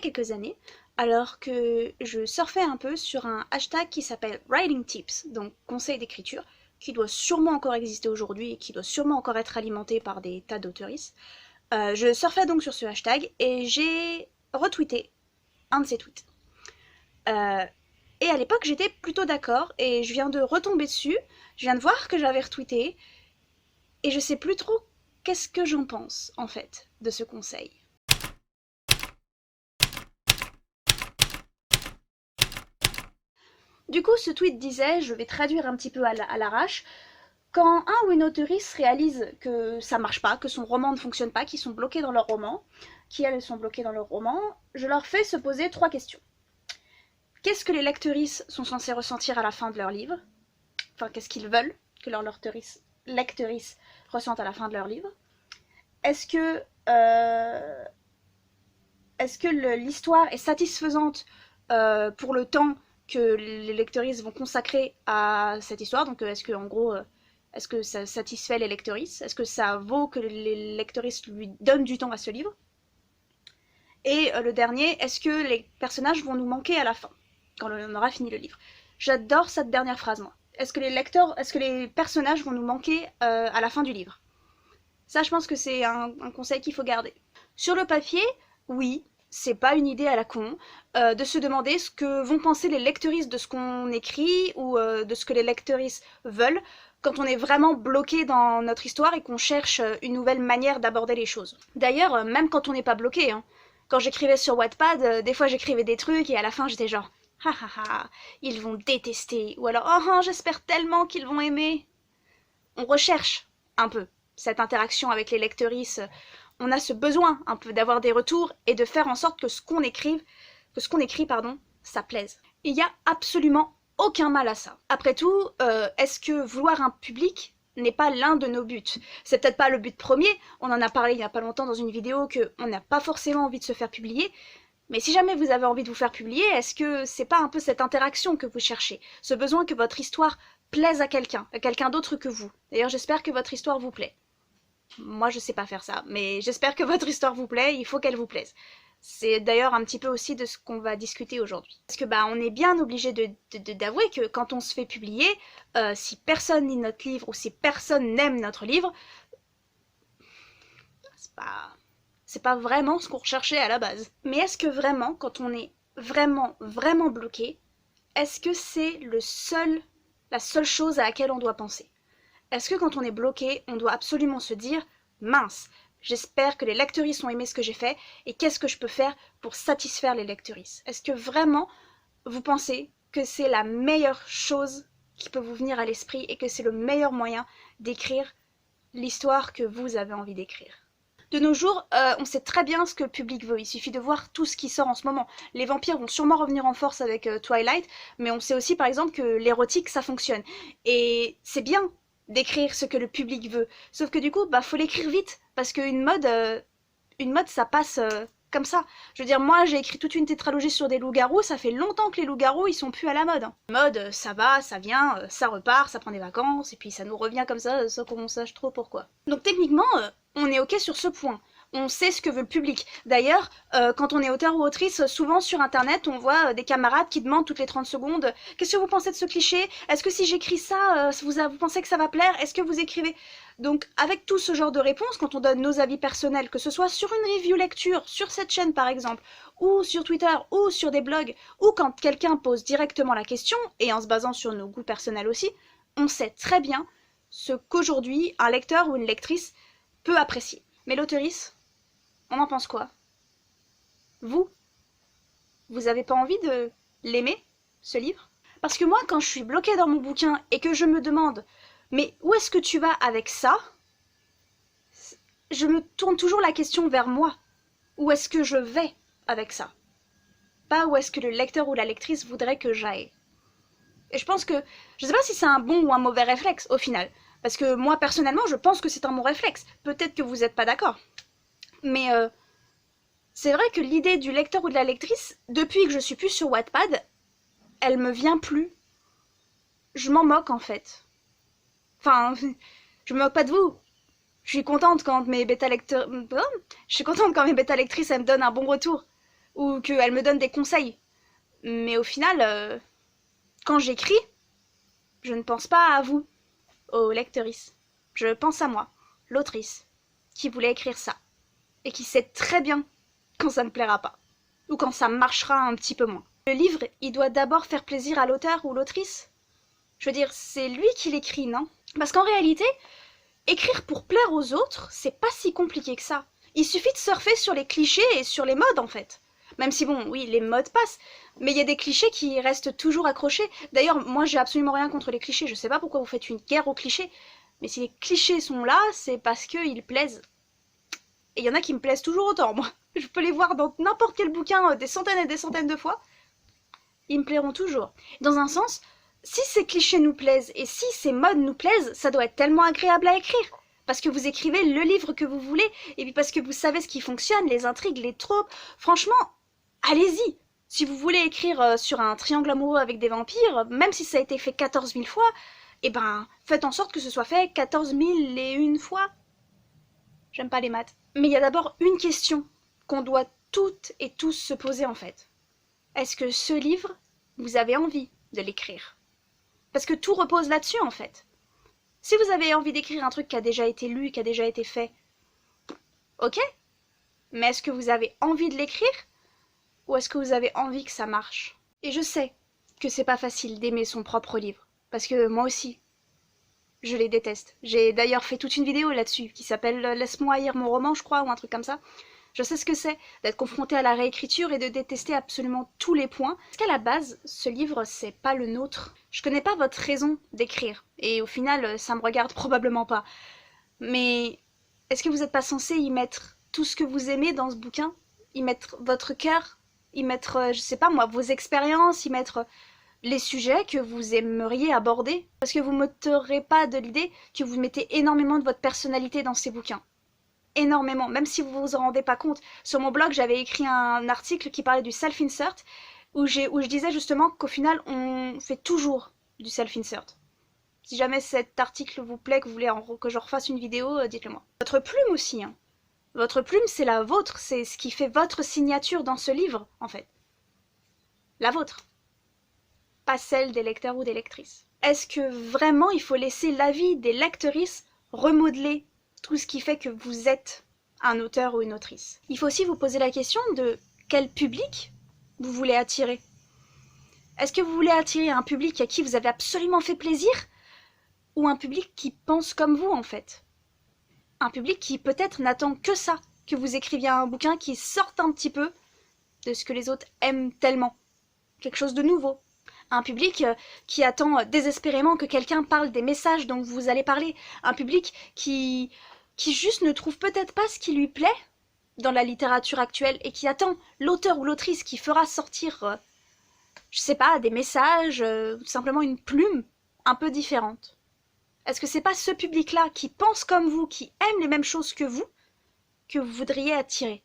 y a quelques années, alors que je surfais un peu sur un hashtag qui s'appelle Writing Tips, donc conseil d'écriture, qui doit sûrement encore exister aujourd'hui et qui doit sûrement encore être alimenté par des tas d'auteuristes. Je surfais donc sur ce hashtag et j'ai retweeté un de ses tweets. Et à l'époque, j'étais plutôt d'accord et je viens de retomber dessus, je viens de voir que j'avais retweeté et je sais plus trop qu'est-ce que j'en pense en fait de ce conseil. Du coup, ce tweet disait, je vais traduire un petit peu à l'arrache, quand un ou une auteuriste réalise que ça marche pas, que son roman ne fonctionne pas, qu'ils sont bloqués dans leur roman, qu'elles sont bloquées dans leur roman, je leur fais se poser 3 questions. Qu'est-ce que les lectrices sont censées ressentir à la fin de leur livre? Enfin, qu'est-ce qu'ils veulent que leurs lectrices ressentent à la fin de leur livre? Est-ce que, l'histoire est satisfaisante pour le temps que les lectrices vont consacrer à cette histoire? Donc, est-ce que, en gros, est-ce que ça satisfait les lectrices? Est-ce que ça vaut que les lectrices lui donnent du temps à ce livre? Et le dernier, est-ce que les personnages vont nous manquer à la fin, quand on aura fini le livre? J'adore cette dernière phrase, moi. Est-ce que les personnages vont nous manquer à la fin du livre? Ça, je pense que c'est un conseil qu'il faut garder. Sur le papier, oui, c'est pas une idée à la con de se demander ce que vont penser les lectrices de ce qu'on écrit ou de ce que les lectrices veulent quand on est vraiment bloqué dans notre histoire et qu'on cherche une nouvelle manière d'aborder les choses. D'ailleurs, même quand on n'est pas bloqué, hein, quand j'écrivais sur Wattpad, des fois j'écrivais des trucs et à la fin j'étais genre « Ha ha ha, ils vont détester » ou alors « Oh, j'espère tellement qu'ils vont aimer ». On recherche un peu cette interaction avec les lectrices. On a ce besoin un peu d'avoir des retours et de faire en sorte que ce qu'on écrit, ça plaise. Il n'y a absolument aucun mal à ça. Après tout, est-ce que vouloir un public n'est pas l'un de nos buts? C'est peut-être pas le but premier, on en a parlé il y a pas longtemps dans une vidéo qu'on n'a pas forcément envie de se faire publier, mais si jamais vous avez envie de vous faire publier, est-ce que c'est pas un peu cette interaction que vous cherchez? Ce besoin que votre histoire plaise à quelqu'un d'autre que vous. D'ailleurs, j'espère que votre histoire vous plaît. Moi, je sais pas faire ça, mais j'espère que votre histoire vous plaît, il faut qu'elle vous plaise. C'est d'ailleurs un petit peu aussi de ce qu'on va discuter aujourd'hui. Parce que on est bien obligé d'avouer que quand on se fait publier, si personne lit notre livre ou si personne n'aime notre livre, c'est pas vraiment ce qu'on recherchait à la base. Mais est-ce que vraiment, quand on est vraiment bloqué, est-ce que c'est la seule chose à laquelle on doit penser? Est-ce que quand on est bloqué, on doit absolument se dire « Mince, j'espère que les lectrices ont aimé ce que j'ai fait et qu'est-ce que je peux faire pour satisfaire les lectrices ?» Est-ce que vraiment vous pensez que c'est la meilleure chose qui peut vous venir à l'esprit et que c'est le meilleur moyen d'écrire l'histoire que vous avez envie d'écrire? De nos jours, on sait très bien ce que le public veut, il suffit de voir tout ce qui sort en ce moment. Les vampires vont sûrement revenir en force avec Twilight, mais on sait aussi par exemple que l'érotique ça fonctionne. Et c'est bien d'écrire ce que le public veut, sauf que du coup, faut l'écrire vite, parce qu'une mode, ça passe comme ça. Je veux dire, moi j'ai écrit toute une tétralogie sur des loups-garous, ça fait longtemps que les loups-garous ils sont plus à la mode. Mode, ça va, ça vient, ça repart, ça prend des vacances, et puis ça nous revient comme ça, sans qu'on sache trop pourquoi. Donc techniquement, on est ok sur ce point. On sait ce que veut le public. D'ailleurs, quand on est auteur ou autrice, souvent sur internet, on voit des camarades qui demandent toutes les 30 secondes « Qu'est-ce que vous pensez de ce cliché? Est-ce que si j'écris ça, vous pensez que ça va plaire? Est-ce que vous écrivez ?» Donc avec tout ce genre de réponses, quand on donne nos avis personnels, que ce soit sur une review lecture, sur cette chaîne par exemple, ou sur Twitter, ou sur des blogs, ou quand quelqu'un pose directement la question, et en se basant sur nos goûts personnels aussi, on sait très bien ce qu'aujourd'hui un lecteur ou une lectrice peut apprécier. Mais l'auteurice, on en pense quoi? Vous avez pas envie de l'aimer, ce livre? Parce que moi, quand je suis bloquée dans mon bouquin et que je me demande « Mais où est-ce que tu vas avec ça ?» je me tourne toujours la question vers moi. Où est-ce que je vais avec ça? Pas où est-ce que le lecteur ou la lectrice voudrait que j'aille. Et je pense que, je sais pas si c'est un bon ou un mauvais réflexe au final. Parce que moi, personnellement, je pense que c'est un bon réflexe. Peut-être que vous n'êtes pas d'accord. Mais c'est vrai que l'idée du lecteur ou de la lectrice, depuis que je suis plus sur Wattpad, elle me vient plus. Je m'en moque en fait. Enfin, je me moque pas de vous. Je suis contente quand mes bêta lectrices elles me donnent un bon retour. ou qu'elle me donne des conseils. Mais au final, quand j'écris, je ne pense pas à vous, aux lectrices. Je pense à moi, l'autrice, qui voulait écrire ça, et qui sait très bien quand ça ne plaira pas, ou quand ça marchera un petit peu moins. Le livre, il doit d'abord faire plaisir à l'auteur ou l'autrice. Je veux dire, c'est lui qui l'écrit, non? Parce qu'en réalité, écrire pour plaire aux autres, c'est pas si compliqué que ça. Il suffit de surfer sur les clichés et sur les modes, en fait. Même si, bon, oui, les modes passent, mais il y a des clichés qui restent toujours accrochés. D'ailleurs, moi, j'ai absolument rien contre les clichés. Je sais pas pourquoi vous faites une guerre aux clichés, mais si les clichés sont là, c'est parce qu'ils plaisent. Et il y en a qui me plaisent toujours autant, moi. Je peux les voir dans n'importe quel bouquin des centaines et des centaines de fois. Ils me plairont toujours. Dans un sens, si ces clichés nous plaisent et si ces modes nous plaisent, ça doit être tellement agréable à écrire. Parce que vous écrivez le livre que vous voulez, et puis parce que vous savez ce qui fonctionne, les intrigues, les tropes. Franchement, allez-y. Si vous voulez écrire sur un triangle amoureux avec des vampires, même si ça a été fait 14 000 fois, eh ben, faites en sorte que ce soit fait 14 001 fois. J'aime pas les maths. Mais il y a d'abord une question qu'on doit toutes et tous se poser en fait. Est-ce que ce livre, vous avez envie de l'écrire? Parce que tout repose là-dessus en fait. Si vous avez envie d'écrire un truc qui a déjà été lu, qui a déjà été fait, ok. Mais est-ce que vous avez envie de l'écrire? Ou est-ce que vous avez envie que ça marche? Et je sais que c'est pas facile d'aimer son propre livre. Parce que moi aussi, je les déteste. J'ai d'ailleurs fait toute une vidéo là-dessus qui s'appelle Laisse-moi haïr mon roman, je crois, ou un truc comme ça. Je sais ce que c'est d'être confronté à la réécriture et de détester absolument tous les points. Parce qu'à la base, ce livre, c'est pas le nôtre. Je connais pas votre raison d'écrire. Et au final, ça me regarde probablement pas. Mais est-ce que vous n'êtes pas censé y mettre tout ce que vous aimez dans ce bouquin? Y mettre votre cœur? Y mettre, je sais pas moi, vos expériences? Y mettre les sujets que vous aimeriez aborder? Parce que vous ne m'ôterez pas de l'idée que vous mettez énormément de votre personnalité dans ces bouquins. Énormément, même si vous vous en rendez pas compte. Sur mon blog, j'avais écrit un article qui parlait du self-insert, où je disais justement qu'au final, on fait toujours du self-insert. Si jamais cet article vous plaît, que vous voulez que je refasse une vidéo, dites-le moi. Votre plume aussi, hein. Votre plume, c'est la vôtre, c'est ce qui fait votre signature dans ce livre, en fait. La vôtre. Pas celle des lecteurs ou des lectrices. Est-ce que vraiment il faut laisser l'avis des lectrices remodeler tout ce qui fait que vous êtes un auteur ou une autrice? Il faut aussi vous poser la question de quel public vous voulez attirer. Est-ce que vous voulez attirer un public à qui vous avez absolument fait plaisir, ou un public qui pense comme vous en fait? Un public qui peut-être n'attend que ça, que vous écriviez un bouquin qui sorte un petit peu de ce que les autres aiment tellement. Quelque chose de nouveau. Un public qui attend désespérément que quelqu'un parle des messages dont vous allez parler. Un public qui juste ne trouve peut-être pas ce qui lui plaît dans la littérature actuelle et qui attend l'auteur ou l'autrice qui fera sortir, je sais pas, des messages, tout simplement une plume un peu différente. Est-ce que c'est pas ce public-là qui pense comme vous, qui aime les mêmes choses que vous voudriez attirer?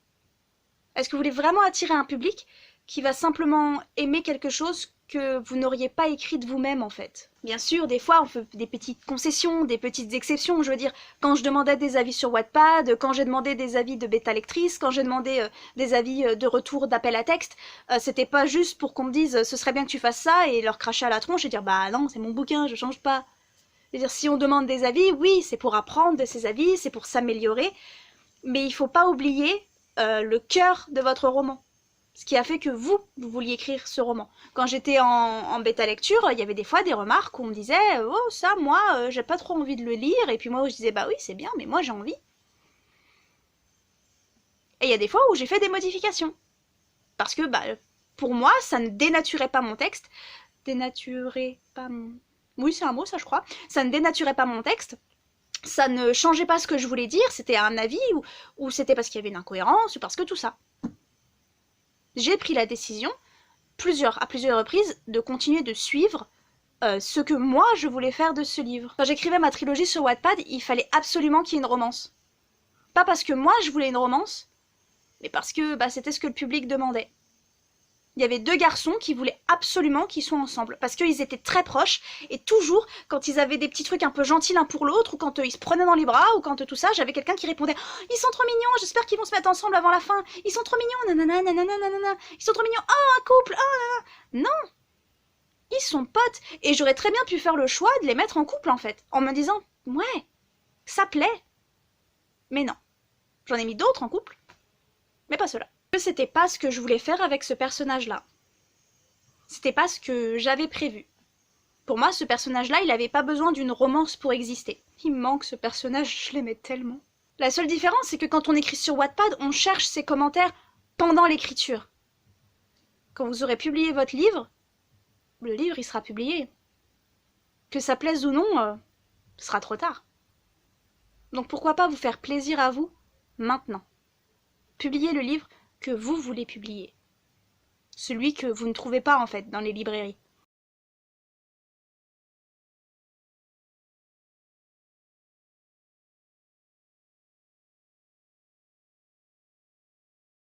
Est-ce que vous voulez vraiment attirer un public qui va simplement aimer quelque chose que vous n'auriez pas écrit de vous-même en fait? Bien sûr, des fois on fait des petites concessions, des petites exceptions. Je veux dire, quand je demandais des avis sur Wattpad, quand j'ai demandé des avis de bêta lectrice, quand j'ai demandé des avis de retour d'appel à texte, c'était pas juste pour qu'on me dise ce serait bien que tu fasses ça et leur cracher à la tronche et dire bah non, c'est mon bouquin, je change pas. C'est-à-dire, si on demande des avis, oui, c'est pour apprendre de ces avis, c'est pour s'améliorer, mais il faut pas oublier le cœur de votre roman. Ce qui a fait que vous vouliez écrire ce roman. Quand j'étais en bêta lecture, il y avait des fois des remarques où on me disait « Oh, ça, moi, j'ai pas trop envie de le lire. » Et puis moi, je disais « Bah oui, c'est bien, mais moi, j'ai envie. » Et il y a des fois où j'ai fait des modifications. Parce que, bah, pour moi, ça ne dénaturait pas mon texte. Dénaturer pas mon... Oui, c'est un mot, ça, je crois. Ça ne dénaturait pas mon texte. Ça ne changeait pas ce que je voulais dire. C'était un avis ou c'était parce qu'il y avait une incohérence ou parce que tout ça. J'ai pris la décision, à plusieurs reprises, de continuer de suivre ce que moi je voulais faire de ce livre. Quand j'écrivais ma trilogie sur Wattpad, il fallait absolument qu'il y ait une romance. Pas parce que moi je voulais une romance, mais parce que bah, c'était ce que le public demandait. Il y avait deux garçons qui voulaient absolument qu'ils soient ensemble, parce qu'ils étaient très proches, et toujours, quand ils avaient des petits trucs un peu gentils l'un pour l'autre, ou quand ils se prenaient dans les bras, ou quand tout ça, j'avais quelqu'un qui répondait « Ils sont trop mignons, j'espère qu'ils vont se mettre ensemble avant la fin, ils sont trop mignons, nanana, nanana, nanana, ils sont trop mignons, oh, un couple, oh, nanana. » Non, ils sont potes, et j'aurais très bien pu faire le choix de les mettre en couple, en fait, en me disant « Ouais, ça plaît. » Mais non, j'en ai mis d'autres en couple, mais pas ceux-là. C'était pas ce que je voulais faire avec ce personnage-là. C'était pas ce que j'avais prévu. Pour moi, ce personnage-là, il avait pas besoin d'une romance pour exister. Il me manque ce personnage, je l'aimais tellement. La seule différence, c'est que quand on écrit sur Wattpad, on cherche ses commentaires pendant l'écriture. Quand vous aurez publié votre livre, le livre, il sera publié. Que ça plaise ou non, ce sera trop tard. Donc pourquoi pas vous faire plaisir à vous, maintenant. Publiez le livre que vous voulez publier. Celui que vous ne trouvez pas, en fait, dans les librairies.